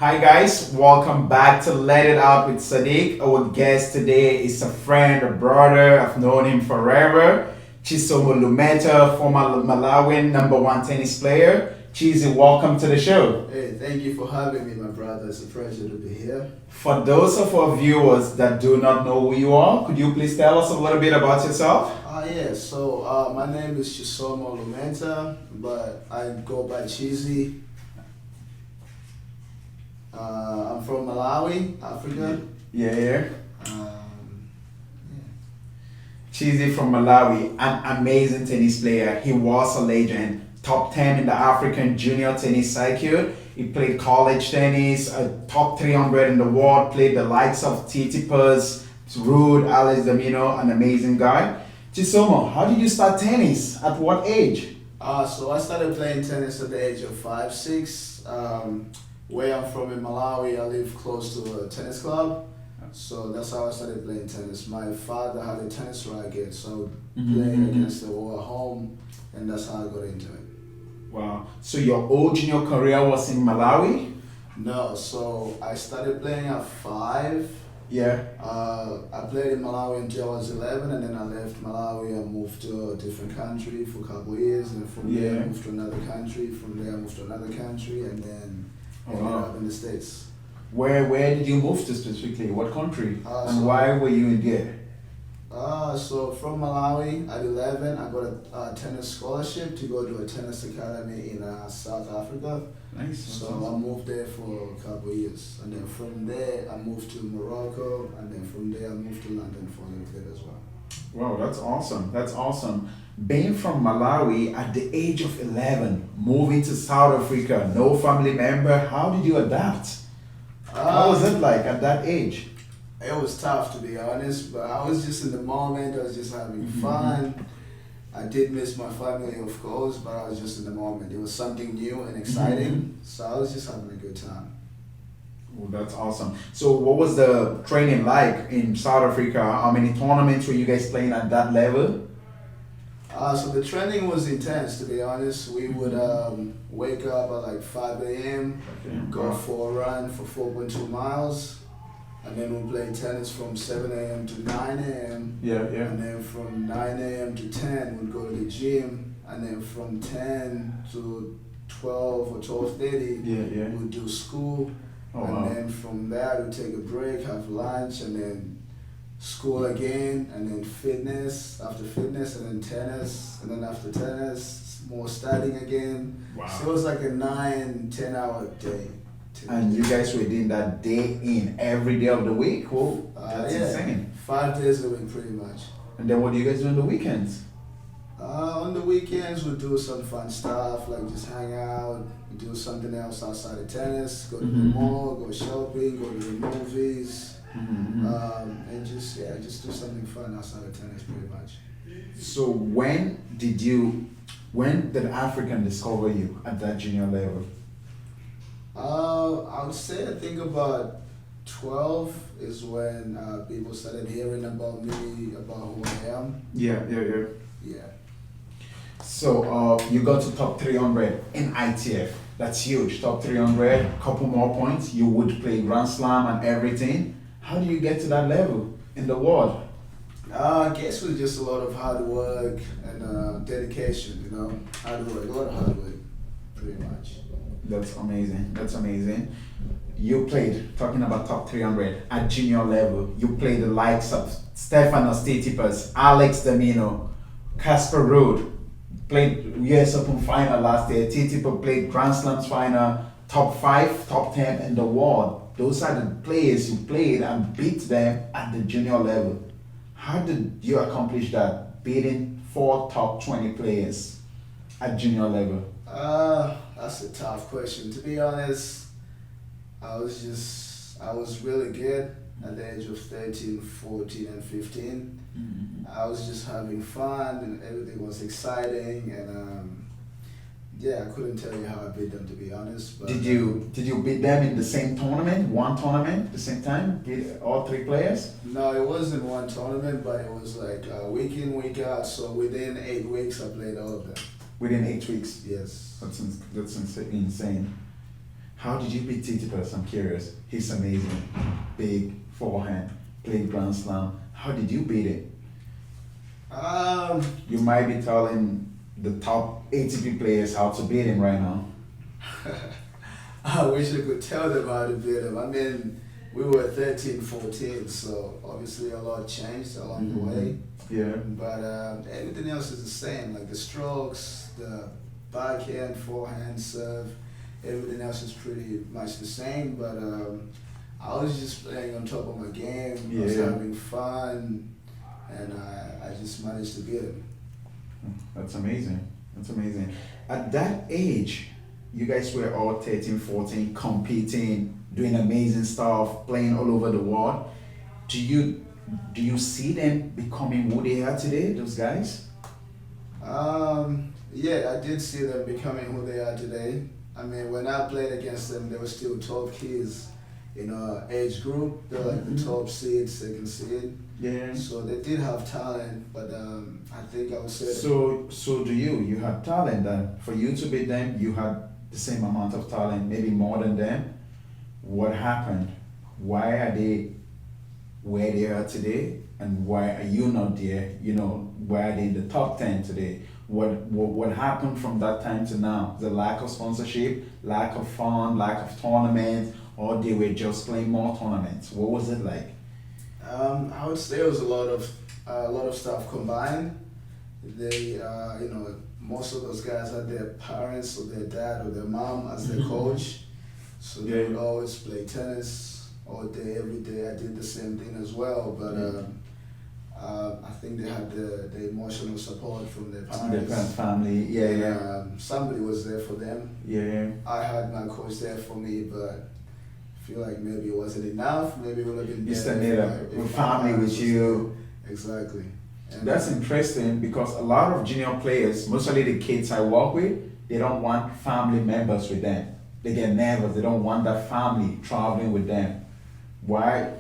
Hi guys, welcome back to Let It Out with Sadiq. Our guest today is a friend, a brother. I've known him forever. Chisomo Lumeta, former Malawian number one tennis player. Chizzy, welcome to the show. Hey, thank you for having me, my brother. It's a pleasure to be here. For those of our viewers that do not know who you are, could you please tell us a little bit about yourself? My name is Chisomo Lumeta, but I go by Chizzy. I'm from Malawi, Africa. Yeah. Um, Chizzy from Malawi, an amazing tennis player. He was a legend. Top 10 in the African junior tennis circuit. He played college tennis, top 300 in the world, played the likes of Tsitsipas, Ruud, Minaur, an amazing guy. Chisomo, how did you start tennis? At what age? so I started playing tennis at the age of 5, 6. Where I'm from in Malawi, I live close to a tennis club. So that's how I started playing tennis. My father had a tennis racket, so I would play against the wall at home, and that's how I got into it. Wow. So your old junior career was in Malawi? No, so I started playing at 5. Yeah. I played in Malawi until I was 11, and then I left Malawi and moved to a different country for a couple of years, and from there I moved to another country. From there I moved to another country, and then ended up in the States. Where did you move to specifically? What country? And So why were you in there? So from Malawi at 11, I got a tennis scholarship to go to a tennis academy in South Africa. Nice. So I moved there for a couple of years, and then from there I moved to Morocco, and then from there I moved to London for a little bit as well. Wow, that's awesome. That's awesome. Being from Malawi at the age of 11, moving to South Africa, no family member, how did you adapt? How was it like at that age? It was tough, to be honest, but I was just in the moment. I was just having fun. I did miss my family, of course, but I was just in the moment. It was something new and exciting, so I was just having a good time. Oh, that's awesome. So what was the training like in South Africa? How many tournaments were you guys playing at that level? So the training was intense, to be honest. We would wake up at like 5 a.m., go for a run for 4.2 miles, and then we'd play tennis from 7 a.m. to 9 a.m. Yeah. And then from 9 a.m. to 10, we'd go to the gym, and then from 10 to 12 or 12:30, we'd do school. Then from that, we'd take a break, have lunch, and then school again, and then fitness, after fitness, and then tennis, and then after tennis, more studying again. Wow. So it was like a 9-10 hour day. And you guys were doing that day in every day of the week? Oh, that's insane. 5 days a week, pretty much. And then what do you guys do on the weekends? On the weekends, we do some fun stuff, like just hang out, do something else outside of tennis, go to the mall, go shopping, go to the movies. And just do something fun outside of tennis, pretty much. So when did African discover you at that junior level? I would say I think about 12 is when people started hearing about me, about who I am. Yeah. Yeah. So you got to top 300 in ITF. That's huge. Top 300, couple more points. You would play Grand Slam and everything. How do you get to that level in the world? I guess it was just a lot of hard work and dedication, hard work, a lot of hard work, pretty much. That's amazing. You played, talking about top 300 at junior level, you played the likes of Stefanos, Tsitsipas, Alex Domino, Casper Ruud, played US Open final last year, Tsitsipas played Grand Slams final, top 5, top 10 in the world. Those are the players you played and beat them at the junior level. How did you accomplish that, beating 4 top 20 players at junior level? That's a tough question. To be honest, I was really good at the age of 13, 14, and 15. I was just having fun and everything was exciting, and I couldn't tell you how I beat them, to be honest. But did you beat them in the same tournament, one tournament, the same time? Beat all 3 players? No, it wasn't one tournament, but it was like week in, week out. So within 8 weeks, I played all of them. Within 8 weeks? Yes. That's insane. How did you beat Tsitsipas? I'm curious. He's amazing. Big forehand, played Grand Slam. How did you beat it? You might be telling the top ATP players how to beat him right now. I wish I could tell them how to beat him. I mean, we were 13, 14, so obviously a lot changed along the way. Yeah. But everything else is the same, like the strokes, the backhand, forehand, serve, everything else is pretty much the same. But I was just playing on top of my game. I was having fun, and I just managed to beat him. That's amazing. That's amazing. At that age, you guys were all 13, 14, competing, doing amazing stuff, playing all over the world. Do you see them becoming who they are today, those guys? Yeah, I did see them becoming who they are today. I mean, when I played against them, they were still top kids in our age group. They're like the top seed, second seed. Yeah. So they did have talent, but I think I would say. So do you? You had talent, and for you to beat them, you had the same amount of talent, maybe more than them. What happened? Why are they where they are today, and why are you not there? You know, why are they in the top 10 today? What happened from that time to now? The lack of sponsorship, lack of fun, lack of tournaments, or they were just playing more tournaments? What was it like? I would say it was a lot of stuff combined. They, most of those guys had their parents or their dad or their mom as their coach, so they would always play tennis all day, every day. I did the same thing as well, but I think they had the emotional support from their parents. Their family, somebody was there for them. Yeah. I had my coach there for me, but I feel like maybe it wasn't enough. Maybe it would have been better if family with you. Exactly. And that's interesting, because a lot of junior players, mostly the kids I work with, they don't want family members with them. They get nervous. They don't want that family traveling with them. Why?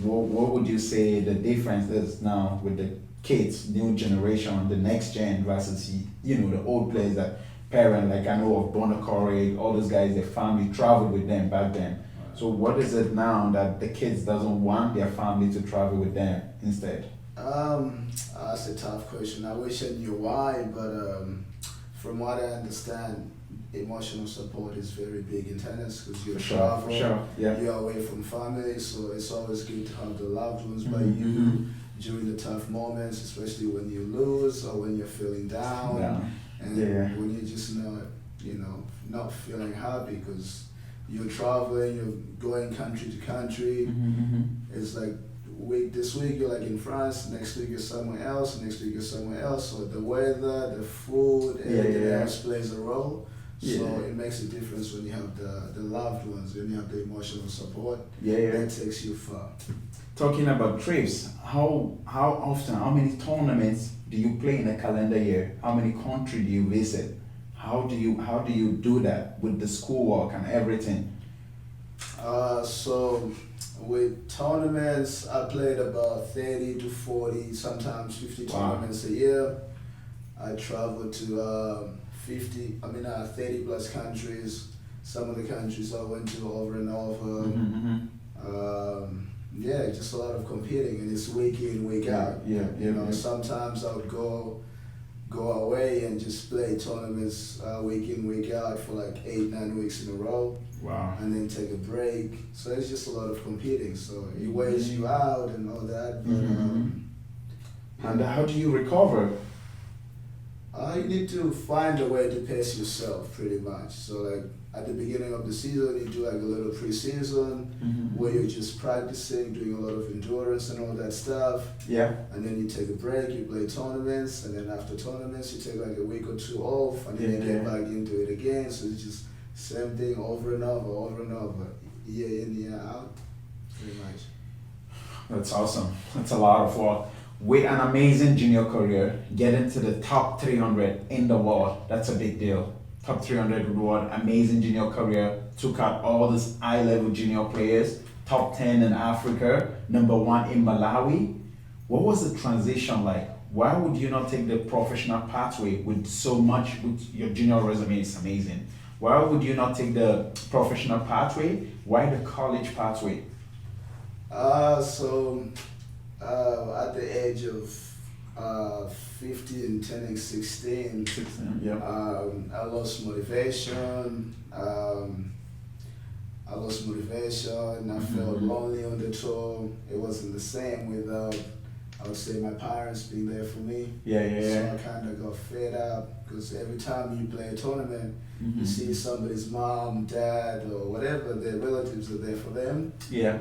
What would you say the difference is now with the kids, new generation, the next gen versus the old players that parent, like I know of Bonacore, all those guys, their family traveled with them back then. So what is it now that the kids doesn't want their family to travel with them instead? That's a tough question. I wish I knew why, but from what I understand, emotional support is very big in tennis, because you travel, you're away from family, so it's always good to have the loved ones by you during the tough moments, especially when you lose or when you're feeling down, and when you're just not feeling happy, because you're traveling, you're going country to country. It's like this week you're like in France, next week you're somewhere else, next week you're somewhere else. So the weather, the food, everything else plays a role. So it makes a difference when you have the loved ones, when you have the emotional support. That takes you far. Talking about trips, how often, how many tournaments do you play in a calendar year? How many countries do you visit? How do you do that with the schoolwork and everything? So with tournaments, I played about 30 to 40, sometimes 50 tournaments a year. I traveled to 30 plus countries. Some of the countries I went to over and over. Just a lot of competing, and it's week in, week out. Sometimes I would go away and just play tournaments week in, week out for like 8-9 weeks in a row. Wow. And then take a break. So it's just a lot of competing. So it wears you out and all that. But, and how do you recover? You need to find a way to pace yourself, pretty much. So like at the beginning of the season, you do like a little pre-season where you're just practicing, doing a lot of endurance and all that stuff. And then you take a break, you play tournaments, and then after tournaments, you take like a week or two off, and then you get back into it again. So it's just same thing over and over, year in, year out, pretty much. That's awesome. That's a lot of work. With an amazing junior career, getting to the top 300 in the world, that's a big deal. Top 300 in the world, amazing junior career, took out all these high-level junior players, top 10 in Africa, number 1 in Malawi. What was the transition like? Why would you not take the professional pathway with so much, with your junior resume is amazing. Why would you not take the professional pathway? Why the college pathway? At the age of 15, turning 16, Yeah. I lost motivation. I felt lonely on the tour. It wasn't the same without, I would say, my parents being there for me. So I kind of got fed up because every time you play a tournament, you see somebody's mom, dad, or whatever, their relatives are there for them.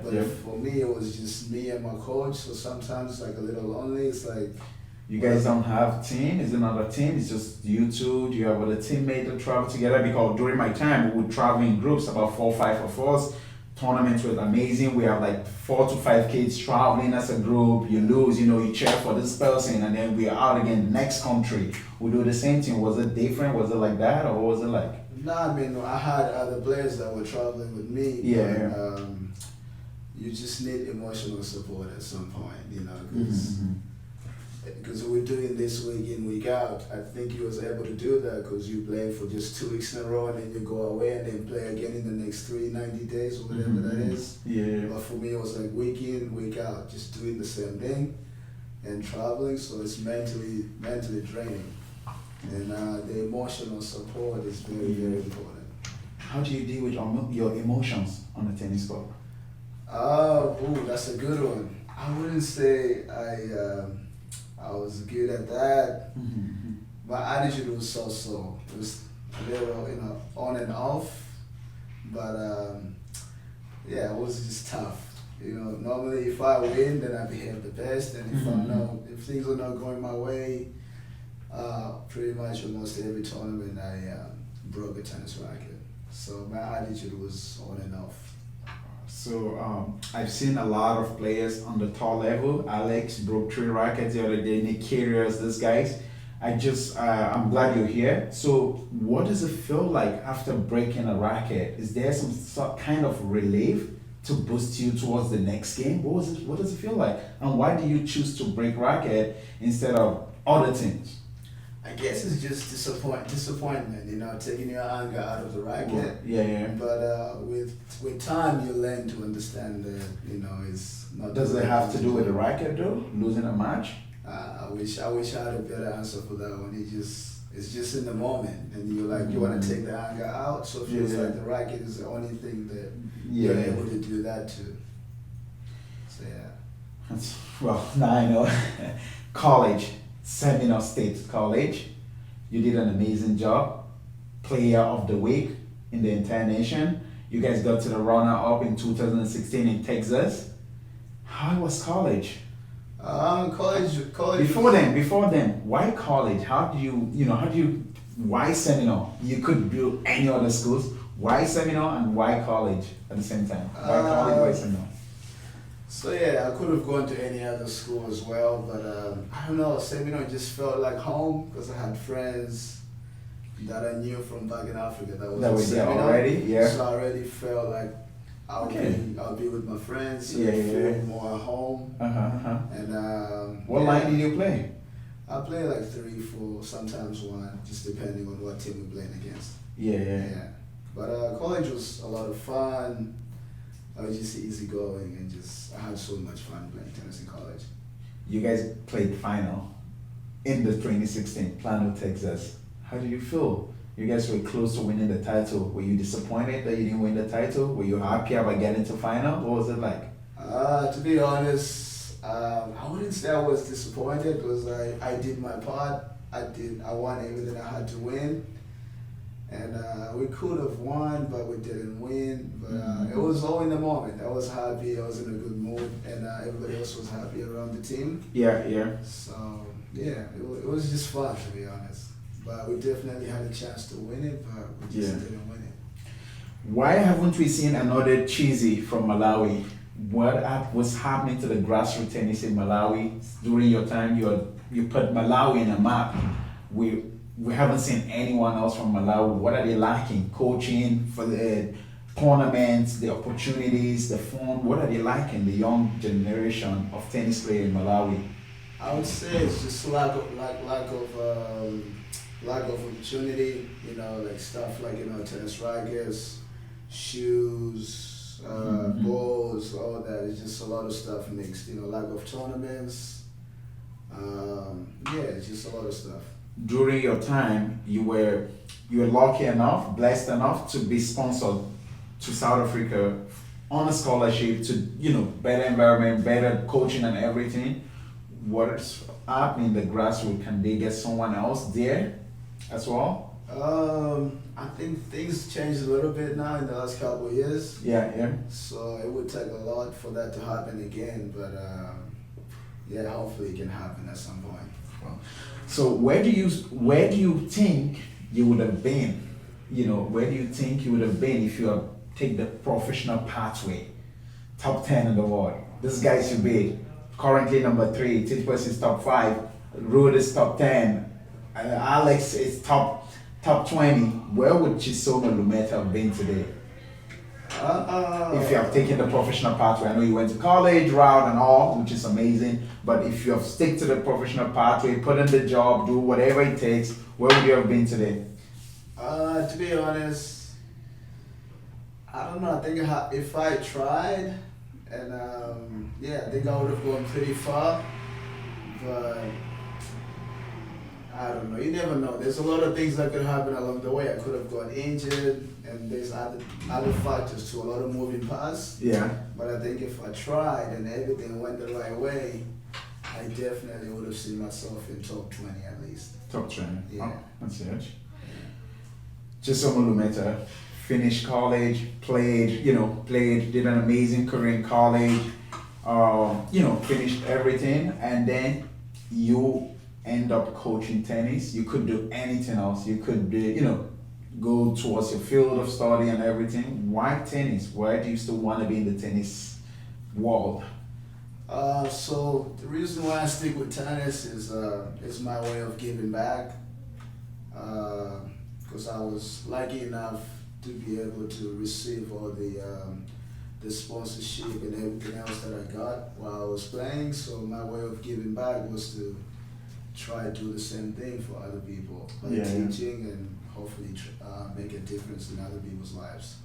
But for me, it was just me and my coach. So sometimes like a little lonely. It's like, you guys don't have team? Is it not a team? It's just you two? Do you have other teammates that travel together? Because during my time, we would travel in groups, about 4 or 5 of us. Tournaments were amazing. We have like 4 to 5 kids traveling as a group. You lose, you cheer for this person, and then we are out again, next country. We do the same thing. Was it different? Was it like that, or what was it like? Nah, I mean, I had other players that were traveling with me. You just need emotional support at some point, because we're doing this week in, week out. I think he was able to do that because you play for just 2 weeks in a row and then you go away and then play again in the next 90 days or whatever that is. But for me, it was like week in, week out, just doing the same thing and traveling. So it's mentally draining. And the emotional support is very, very important. How do you deal with your emotions on the tennis court? That's a good one. I wouldn't say I was good at that. My attitude was so-so. It was a little, on and off. But it was just tough. Normally if I win, then I behave the best. And if things are not going my way, pretty much almost every tournament I broke a tennis racket. So my attitude was on and off. So I've seen a lot of players on the tall level. Alex broke 3 rackets the other day. Nick Kyrgios, these guys. I'm glad you're here. So what does it feel like after breaking a racket? Is there some kind of relief to boost you towards the next game? What does it feel like? And why do you choose to break racket instead of other things? I guess it's just disappointment, taking your anger out of the racket. But with time, you learn to understand that, it's not. Does it have to do with the racket though? Losing a match? I wish I had a better answer for that one. It's just in the moment, and you want to take the anger out. So it feels like the racket is the only thing that you're able to do that to. So Well, now I know. College. Seminole State College. You did an amazing job. Player of the week in the entire nation. You guys got to the runner-up in 2016 in Texas. How was college? College. Before then, why college? Why Seminole? You could do any other schools. Why Seminole and why college at the same time? Why college, why Seminole? So I could have gone to any other school as well, but I don't know, Seminole just felt like home because I had friends that I knew from back in Africa that was there already. So I already felt like I'll be with my friends, so I feel more at home. And what line did you play? I play like 3, 4, sometimes 1, just depending on what team we're playing against. But college was a lot of fun. I was just easygoing and I had so much fun playing tennis in college. You guys played final in the 2016 Plano, Texas. How do you feel? You guys were close to winning the title. Were you disappointed that you didn't win the title? Were you happy about getting to final? What was it like? To be honest, I wouldn't say I was disappointed because I did my part. I won everything I had to win. And we could have won, but we didn't win. But it was all in the moment. I was happy. I was in a good mood, and everybody else was happy around the team. So it was just fun, to be honest. But we definitely had a chance to win it, but we just didn't win it. Why haven't we seen another Chizzy from Malawi? What was happening to the grassroots tennis in Malawi during your time? You put Malawi in a map. We haven't seen anyone else from Malawi. What are they lacking? Coaching for the tournaments, the opportunities, the fun. What are they lacking? The young generation of tennis players in Malawi. I would say it's just lack of lack of opportunity, you know, like stuff like, you know, tennis rackets, shoes, balls, all that. It's just a lot of stuff mixed, you know, lack of tournaments. Yeah, it's just a lot of stuff. During your time, you were lucky enough, blessed enough to be sponsored to South Africa on a scholarship to, better environment, better coaching and everything. What's happening in the grassroots? Can they get someone else there as well? I think things changed a little bit now in the last couple of years. Yeah. So it would take a lot for that to happen again, but yeah, hopefully it can happen at some point. So where do you think you would have been? Where do you think you would have been if you had take the professional pathway? Top 10 in the world. This guy should be currently number 3. Tsitsipas is top 5. Ruud is top 10. Alex is top 20. Where would Chisoma Lumeta have been today? If you have taken the professional pathway, I know you went to college route and all, which is amazing. But if you have stick to the professional pathway, put in the job, do whatever it takes, where would you have been today? To be honest, I don't know. I think if I tried, and I think I would have gone pretty far. But I don't know. You never know. There's a lot of things that could happen along the way. I could have got injured, and there's other factors to a lot of moving parts. Yeah. But I think if I tried and everything went the right way, I definitely would have seen myself in top 20 at least. Top 20. Yeah. Oh, that's huge. Chisoma Lumeta finished college, played, did an amazing career in college, finished everything, and then you end up coaching tennis. You could do anything else. You could be, go towards your field of study and everything. Why tennis? Why do you still want to be in the tennis world? So the reason why I stick with tennis is my way of giving back. Because I was lucky enough to be able to receive all the sponsorship and everything else that I got while I was playing. So my way of giving back was to try to do the same thing for other people by teaching and hopefully make a difference in other people's lives.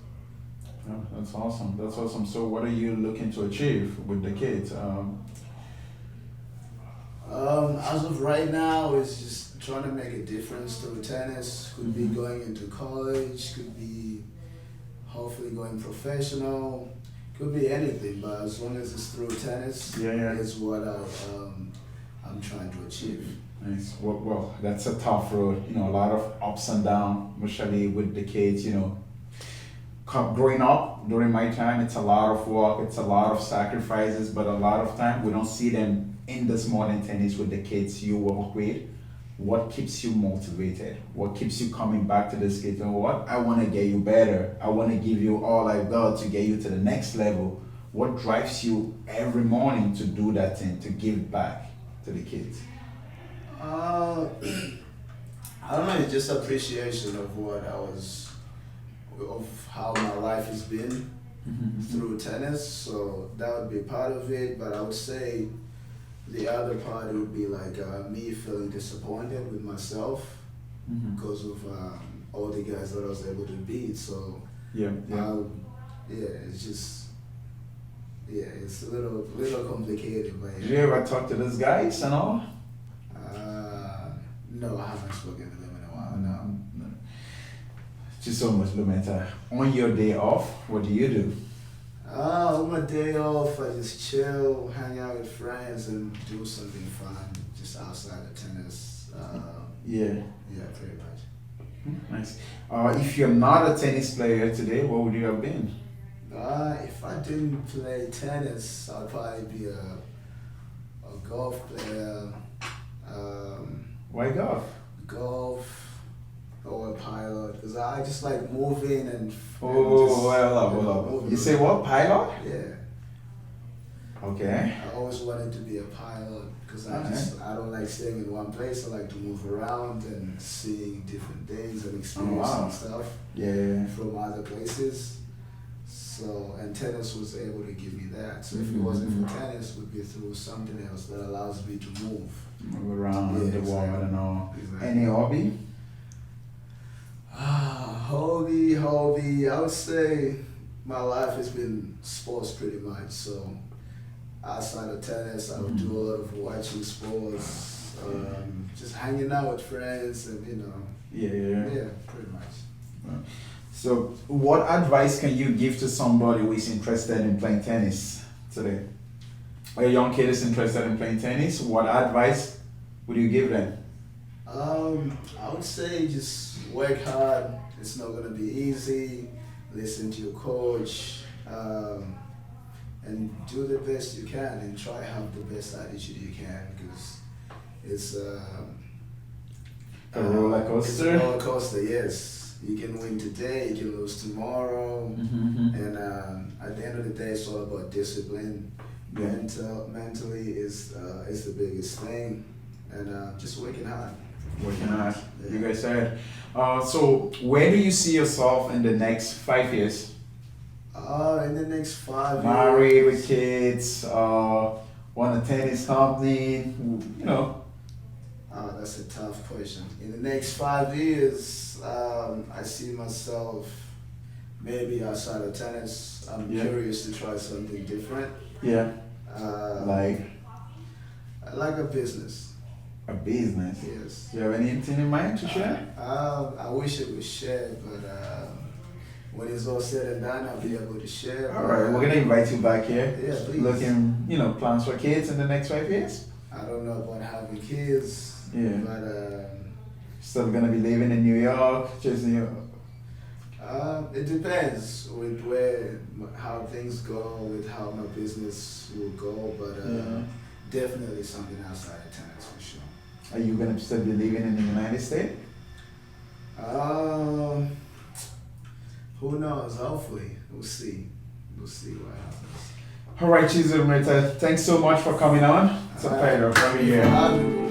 Oh, that's awesome. That's awesome. So what are you looking to achieve with the kids? As of right now, it's just trying to make a difference through tennis. Could be going into college, could be hopefully going professional, could be anything, but as long as it's through tennis, is what I'm trying to achieve. Nice. Well, that's a tough road. A lot of ups and downs, especially with the kids. Growing up during my time, it's a lot of work, it's a lot of sacrifices, but a lot of time we don't see them in this modern tennis with the kids you work with. What keeps you motivated? What keeps you coming back to this kid? What? I want to get you better. I want to give you all I've got to get you to the next level. What drives you every morning to do that thing, to give back to the kids? I don't know, it's just appreciation of of how my life has been through tennis. So that would be part of it, but I would say the other part would be like me feeling disappointed with myself because of all the guys that I was able to beat. So it's just it's a little complicated. But Did you ever talk to those guys and all? No, I haven't spoken to them in a while. No. Just so much, Lumeta. On your day off, what do you do? On my day off, I just chill, hang out with friends, and do something fun, just outside of tennis. Yeah, pretty much. Nice. If you're not a tennis player today, what would you have been? If I didn't play tennis, I'd probably be a golf player. Why golf? Golf or a pilot, because I just like moving and. Hold up. You say what? Pilot? Yeah. Okay. I always wanted to be a pilot because I don't like staying in one place. I like to move around and seeing different things and experiencing stuff from other places. So, and tennis was able to give me that. So if it wasn't for tennis, it would be through something else that allows me to move Move around the world and all. Exactly. Any hobby? Hobby. I would say my life has been sports pretty much. So outside of tennis, I would do a lot of watching sports, just hanging out with friends, and yeah, pretty much. So, what advice can you give to somebody who is interested in playing tennis today? A young kid is interested in playing tennis. What advice would you give them? I would say just work hard. It's not gonna be easy. Listen to your coach, and do the best you can, and try to have the best attitude you can, because it's a roller coaster. It's a roller coaster, yes. You can win today, you can lose tomorrow, and at the end of the day, it's all about discipline. Yeah. Mentally is the biggest thing, and just working hard. Working hard. Yeah. You guys said. So where do you see yourself in the next 5 years? In the next 5 years. Married with kids, want a tennis company, That's a tough question. In the next 5 years, I see myself maybe outside of tennis. I'm curious to try something different. Yeah. I like a business. A business? Yes. Do you have anything in mind to share? I wish it was shared, but when it's all said and done, I'll be able to share. All right, we're gonna invite you back here. Yeah, please. Looking, plans for kids in the next 5 years? I don't know about having kids. Yeah. But still gonna be living in New York, Chizzy? It depends with how things go, with how my business will go, but definitely something outside of tennis for sure. Are you gonna still be living in the United States? Who knows? Hopefully, we'll see. We'll see what happens. All right, Chizzy, Lumeta, thanks so much for coming on. It's a pleasure having you here.